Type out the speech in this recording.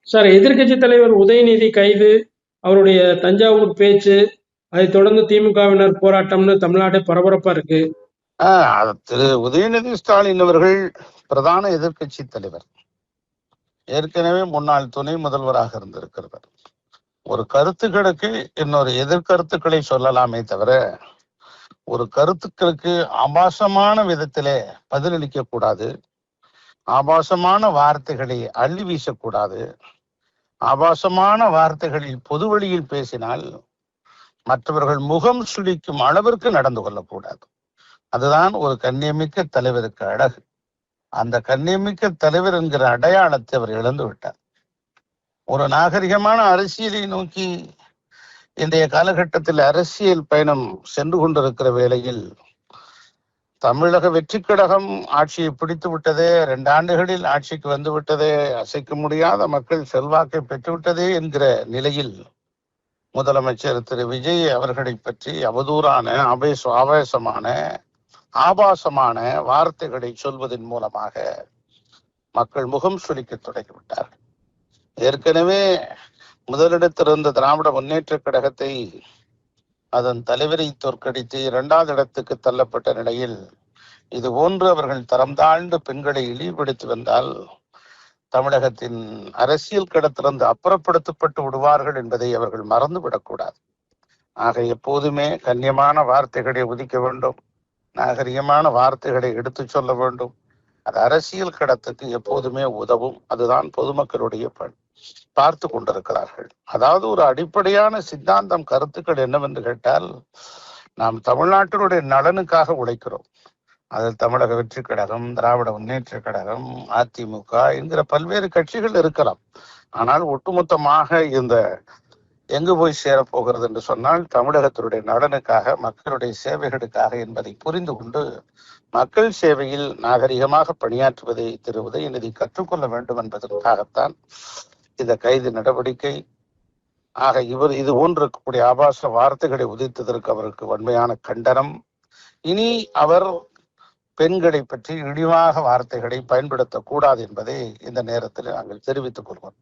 Sir, எதிர்க்கட்சி தலைவர் உதயநிதி கைது, அவருடைய தஞ்சாவூர் பேச்சு, அதைத் தொடர்ந்து திமுகவினர் போராட்டம்னு தமிழ்நாடே பரபரப்பா இருக்கு. திரு உதயநிதி ஸ்டாலின் அவர்கள் பிரதான எதிர்க்கட்சி தலைவர், ஏற்கனவே முன்னாள் துணை முதல்வராக இருந்திருக்கிறார். ஒரு கருத்துக்களுக்கு இன்னொரு எதிர்கருத்துக்களை சொல்லலாமே தவிர ஒரு கருத்துக்களுக்கு ஆபாசமான விதத்திலே பதிலளிக்க கூடாது, ஆபாசமான வார்த்தைகளை அள்ளி வீசக்கூடாது, ஆபாசமான வார்த்தைகளில் பொது வழியில் பேசினால் மற்றவர்கள் முகம் சுளிக்கும் அளவிற்கு நடந்து கொள்ளக்கூடாது. அதுதான் ஒரு கண்ணியமிக்க தலைவருக்கு அழகு. அந்த கண்ணியமிக்க தலைவர் என்கிற அடையாளத்தை அவர் இழந்து விட்டார். ஒரு நாகரிகமான அரசியலை நோக்கி இன்றைய காலகட்டத்தில் அரசியல் பயணம் சென்று கொண்டிருக்கிற வேளையில் தமிழக வெற்றி கழகம் ஆட்சியை பிடித்து விட்டதே, 2 ஆண்டுகளில் ஆட்சிக்கு வந்து விட்டதே, அசைக்க முடியாத மக்கள் செல்வாக்கை பெற்றுவிட்டதே என்கிற நிலையில் முதலமைச்சர் திரு விஜய் அவர்களை பற்றி அவதூறான ஆவேசமான ஆபாசமான வார்த்தைகளை சொல்வதன் மூலமாக மக்கள் முகம் சுளிக்க தொடங்கிவிட்டார்கள். ஏற்கனவே முதலிடத்திலிருந்த திராவிட முன்னேற்ற கழகத்தை அதன் தலைவரை தோற்கடித்து 2வது இடத்துக்கு தள்ளப்பட்ட நிலையில் இது போன்று அவர்கள் தரம் தாழ்ந்த பெண்களை இழிவுபடுத்தி வந்தால் தமிழகத்தின் அரசியல் கடத்திலிருந்து அப்புறப்படுத்தப்பட்டு விடுவார்கள் என்பதை அவர்கள் மறந்துவிடக்கூடாது. ஆக எப்போதுமே கண்ணியமான வார்த்தைகளை உதிக்க வேண்டும், நாகரிகமான வார்த்தைகளை எடுத்து சொல்ல வேண்டும். அது அரசியல் கடத்துக்கு எப்போதுமே உதவும். அதுதான் பொதுமக்களுடைய பணி. பார்த்து கொண்டிருக்கிறார்கள். அதாவது ஒரு அடிப்படையான சித்தாந்தம் கருத்துக்கள் என்னவென்று கேட்டால், நாம் தமிழ்நாட்டினுடைய நலனுக்காக உழைக்கிறோம். அதில் தமிழக வெற்றி கழகம், திராவிட முன்னேற்ற கழகம், அதிமுக என்கிற பல்வேறு கட்சிகள் இருக்கலாம். ஆனால் ஒட்டுமொத்தமாக இந்த எங்கு போய் சேரப்போகிறது என்று சொன்னால் தமிழகத்தினுடைய நலனுக்காக, மக்களுடைய சேவைகளுக்காக என்பதை புரிந்து கொண்டு மக்கள் சேவையில் நாகரிகமாக பணியாற்றுவதை திரு உதயநிதி கற்றுக்கொள்ள வேண்டும் என்பதற்காகத்தான் இந்த கைது நடவடிக்கை. ஆக இவர் இது போன்று இருக்கக்கூடிய ஆபாச வார்த்தைகளை உதித்ததற்கு அவருக்கு வன்மையான கண்டனம். இனி அவர் பெண்களை பற்றி இழிவாக வார்த்தைகளை பயன்படுத்தக்கூடாது என்பதை இந்த நேரத்தில் நாங்கள் தெரிவித்துக் கொள்வோம்.